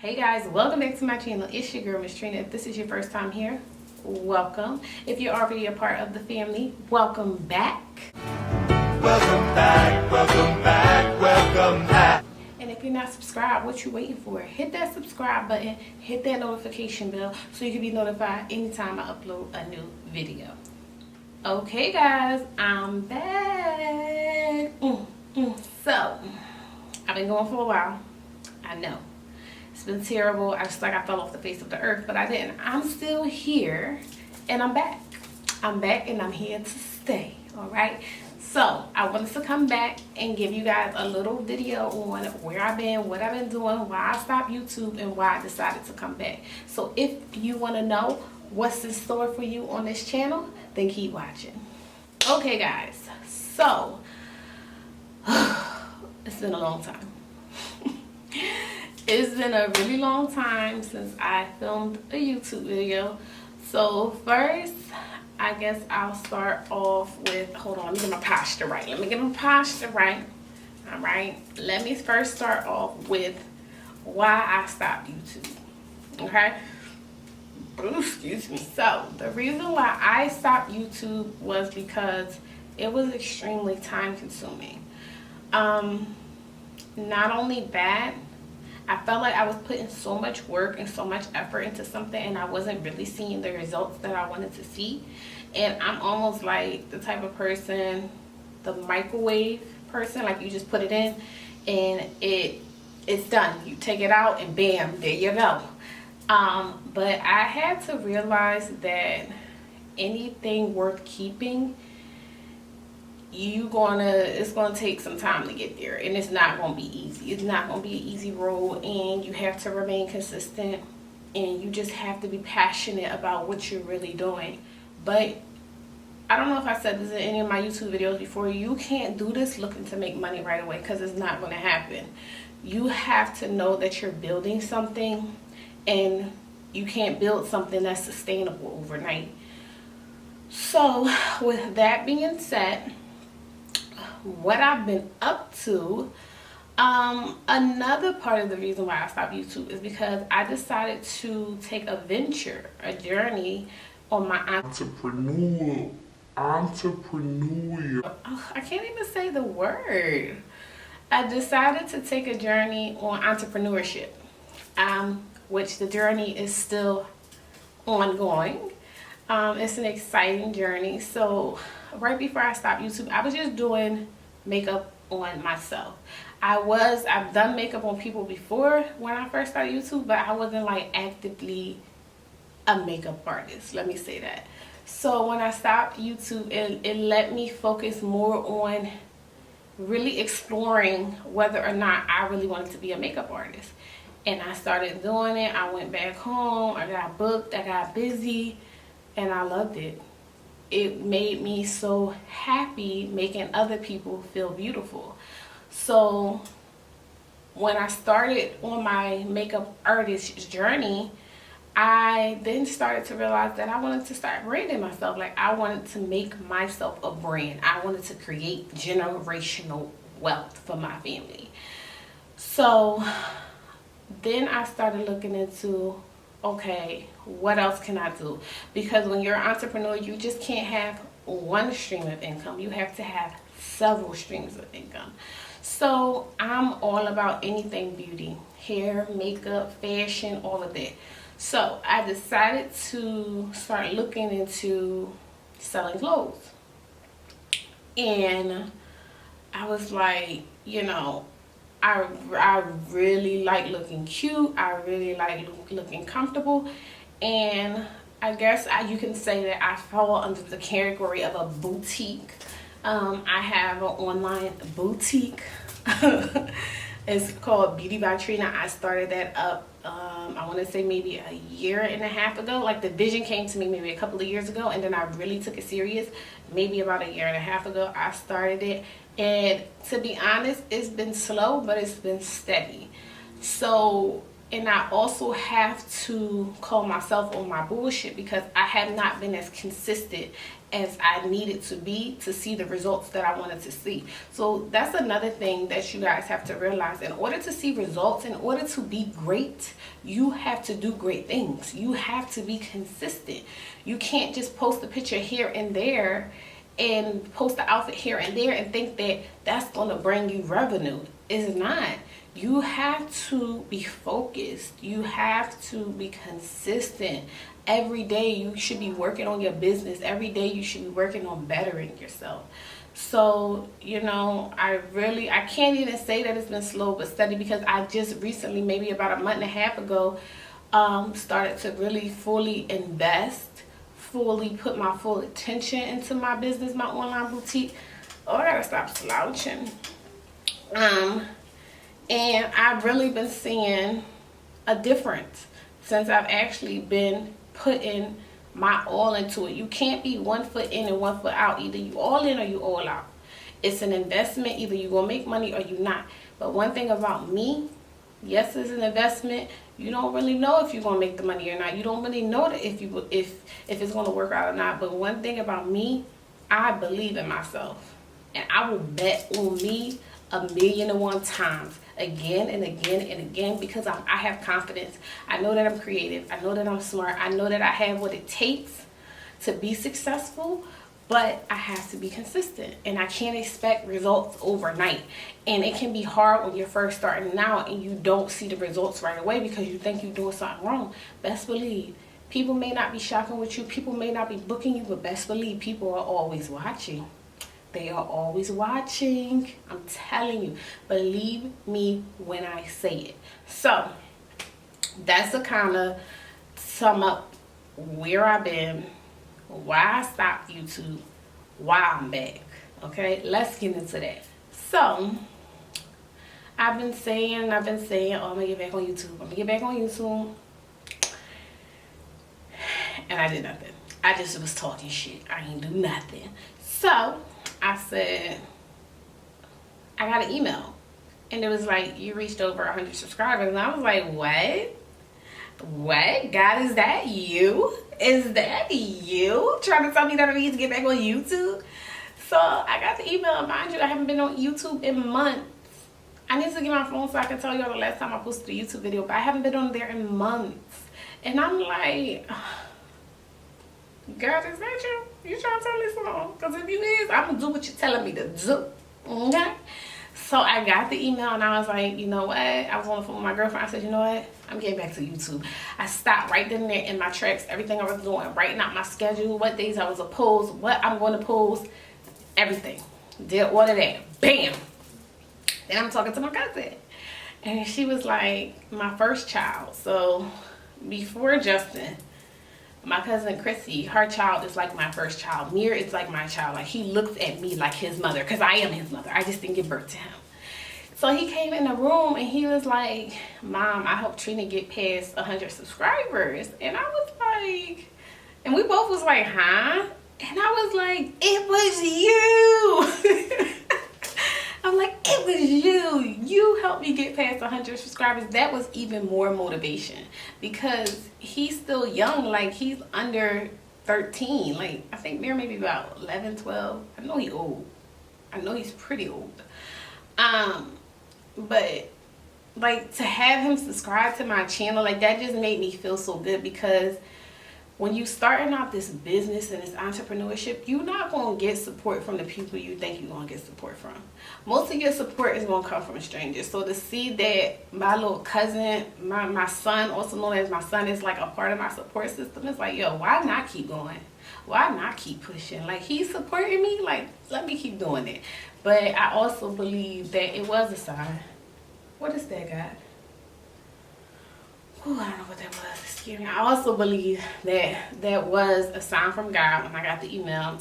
Hey guys, welcome back to my channel. It's your girl, Miss Trina. If this is your first time here, welcome. If you're already a part of the family, welcome back. Welcome back, welcome back, welcome back. And if you're not subscribed, what you waiting for? Hit that subscribe button, hit that notification bell so you can be notified anytime I upload a new video. Okay guys, I'm back. So, I've been going for a while. I know. It's been terrible. I just like I fell off the face of the earth, but I didn't. I'm still here and I'm back. I'm back and I'm here to stay. All right. So I wanted to come back and give you guys a little video on where I've been, what I've been doing, why I stopped YouTube, and why I decided to come back. So if you want to know what's in store for you on this channel, then keep watching. Okay guys, so it's been a long time. It's been a really long time since I filmed a YouTube video. So first, I guess I'll start off with, hold on, let me get my posture right. All right. Let me first start off with why I stopped YouTube. Okay. Ooh, excuse me. So the reason why I stopped YouTube was because it was extremely time consuming. Not only that, I felt like I was putting so much work and so much effort into something and I wasn't really seeing the results that I wanted to see. And I'm almost like the type of person, the microwave person, like you just put it in and it's done. You take it out and bam, there you go. But I had to realize that anything worth keeping, it's gonna take some time to get there, and it's not gonna be easy. It's not gonna be an easy road, and you have to remain consistent, and you just have to be passionate about what you're really doing. But I don't know if I said this in any of my YouTube videos before, you can't do this looking to make money right away, because it's not going to happen. You have to know that you're building something, and you can't build something that's sustainable overnight. So with that being said, what I've been up to, another part of the reason why I stopped YouTube is because I decided to take a journey on my entrepreneurial. I can't even say the word. I decided to take a journey on entrepreneurship, which the journey is still ongoing. It's an exciting journey. So right before I stopped YouTube, I was just doing makeup on myself. I've done makeup on people before when I first started YouTube, but I wasn't like actively a makeup artist, let me say that. So when I stopped YouTube, it let me focus more on really exploring whether or not I really wanted to be a makeup artist. And I started doing it. I went back home, I got booked, I got busy, and I loved it. It made me so happy making other people feel beautiful. So when I started on my makeup artist journey, I then started to realize that I wanted to start branding myself. Like I wanted to make myself a brand. I wanted to create generational wealth for my family. So then I started looking into, okay, what else can I do? Because when you're an entrepreneur, you just can't have one stream of income. You have to have several streams of income. So I'm all about anything beauty, hair, makeup, fashion, all of that. So I decided to start looking into selling clothes. And I was like, you know, I really like looking cute. I really like looking comfortable. And I guess you can say that I fall under the category of a boutique. I have an online boutique. It's called Beauty by Trina. I started that up, I want to say maybe a year and a half ago. Like the vision came to me maybe a couple of years ago, and then I really took it serious. Maybe about a year and a half ago, I started it. And to be honest, it's been slow, but it's been steady. So And I also have to call myself on my bullshit because I have not been as consistent as I needed to be to see the results that I wanted to see. So that's another thing that you guys have to realize. In order to see results, in order to be great, you have to do great things. You have to be consistent. You can't just post a picture here and there and post the outfit here and there and think that that's going to bring you revenue. It's not. You have to be focused. You have to be consistent. Every day you should be working on your business. Every day you should be working on bettering yourself. So, you know, I can't even say that it's been slow but steady, because I just recently, maybe about a month and a half ago, started to really fully invest, fully put my full attention into my business, my online boutique. Oh, I gotta stop slouching. And I've really been seeing a difference since I've actually been putting my all into it. You can't be 1 foot in and 1 foot out. Either you all in or you all out. It's an investment. Either you're going to make money or you're not. But one thing about me, yes, it's an investment. You don't really know if you're going to make the money or not. You don't really know that if it's going to work out or not. But one thing about me, I believe in myself. And I will bet on me 1,000,001 times, again and again and again, because I have confidence. I know that I'm creative. I know that I'm smart. I know that I have what it takes to be successful, but I have to be consistent, and I can't expect results overnight. And it can be hard when you're first starting out and you don't see the results right away because you think you're doing something wrong. Best believe, people may not be shopping with you. People may not be booking you, but best believe people are always watching. They are always watching. I'm telling you. Believe me when I say it. So, that's to kind of sum up where I've been, why I stopped YouTube, why I'm back. Okay? Let's get into that. So, I've been saying, oh, I'm going to get back on YouTube. I'm going to get back on YouTube. And I did nothing. I just was talking shit. I ain't do nothing. So, I said, I got an email, and it was like, you reached over 100 subscribers. And I was like, what? God, is that you? Is that you trying to tell me that I need to get back on YouTube? So I got the email. Mind you, I haven't been on YouTube in months. I need to get my phone so I can tell you all the last time I posted a YouTube video, but I haven't been on there in months. And I'm like, God, is that you? You trying to tell me something? Because if you is, I'm going to do what you're telling me to do. Okay? So I got the email, and I was like, you know what? I was on the phone with my girlfriend. I said, you know what? I'm getting back to YouTube. I stopped right then and there in my tracks. Everything I was doing, writing out my schedule, what days I was to post, what I'm going to post, everything. Did all of that. Bam! Then I'm talking to my cousin. And she was like, my first child. So before Justin, my cousin Chrissy, her child is like my first child. Mir is like my child. Like, he looks at me like his mother, because I am his mother. I just didn't give birth to him. So he came in the room and he was like, Mom, I hope Trina get past 100 subscribers. And I was like, and we both was like, huh? And I was like, it was you. I'm like, it was you. You helped me get past 100 subscribers. That was even more motivation, because he's still young. Like, he's under 13. Like, I think Mir maybe about 11, 12. I know he's old. I know he's pretty old. But like, to have him subscribe to my channel, like, that just made me feel so good, because when you starting out this business and this entrepreneurship, you're not going to get support from the people you think you're going to get support from. Most of your support is going to come from strangers. So to see that my little cousin, my son, also known as my son, is like a part of my support system, it's like, yo, why not keep going? Why not keep pushing? Like, he's supporting me, like, let me keep doing it. But I also believe that it was a sign. What is that, God? Ooh, I don't know what that was. It's scary. I also believe that that was a sign from God when I got the email.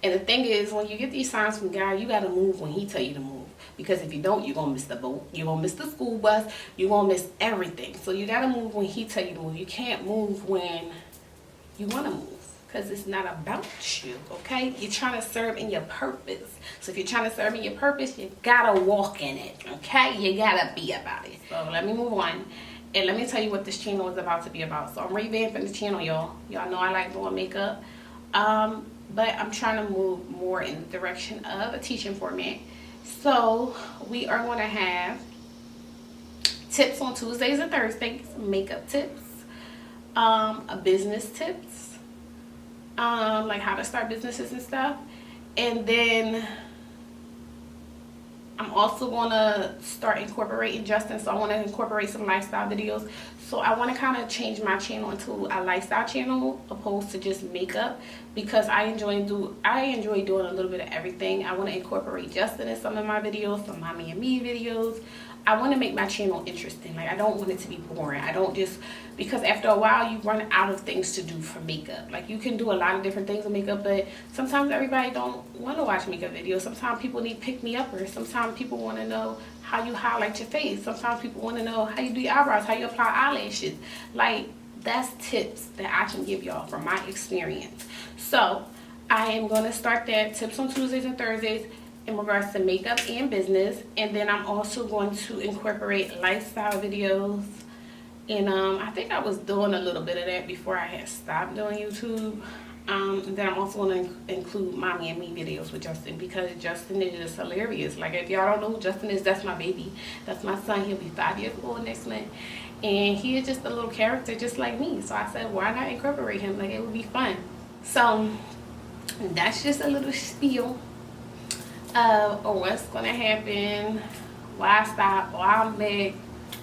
And the thing is, when you get these signs from God, you got to move when he tell you to move. Because if you don't, you're going to miss the boat. You're going to miss the school bus. You're going to miss everything. So you got to move when he tell you to move. You can't move when you want to move. Because it's not about you, okay? You're trying to serve in your purpose. So if you're trying to serve in your purpose, you got to walk in it, okay? You got to be about it. So let me move on. And let me tell you what this channel is about to be about. So I'm revamping the channel, y'all. Y'all know I like doing makeup. But I'm trying to move more in the direction of a teaching format. So we are going to have tips on Tuesdays and Thursdays, makeup tips, business tips, like how to start businesses and stuff. And then I'm also going to start incorporating Justin, so I want to incorporate some lifestyle videos. So I want to kind of change my channel into a lifestyle channel opposed to just makeup, because I enjoy doing a little bit of everything. I want to incorporate Justin in some of my videos, some mommy and me videos. I want to make my channel interesting. Like, I don't want it to be boring. I don't just, because after a while you run out of things to do for makeup. Like, you can do a lot of different things with makeup, but sometimes everybody don't want to watch makeup videos. Sometimes people need pick-me-uppers. Sometimes people want to know how you highlight your face. Sometimes people want to know how you do your eyebrows, how you apply eyelashes. Like, that's tips that I can give y'all from my experience. So I am going to start that, tips on Tuesdays and Thursdays, in regards to makeup and business. And then I'm also going to incorporate lifestyle videos. And I think I was doing a little bit of that before I had stopped doing YouTube. And then I'm also going to include mommy and me videos with Justin, because Justin is just hilarious. Like, if y'all don't know who Justin is, that's my baby. That's my son. He'll be 5 years old next month. And he is just a little character just like me. So I said, why not incorporate him? Like, it would be fun. So that's just a little spiel of what's going to happen, why I stopped, why I'm back,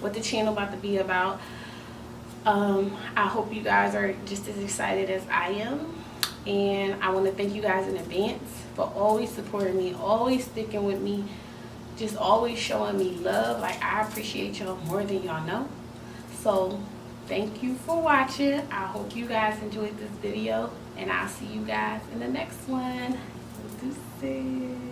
what the channel about to be about. I hope you guys are just as excited as I am. And I want to thank you guys in advance for always supporting me, always sticking with me, just always showing me love. Like, I appreciate y'all more than y'all know. So thank you for watching. I hope you guys enjoyed this video, and I'll see you guys in the next one. Deuces.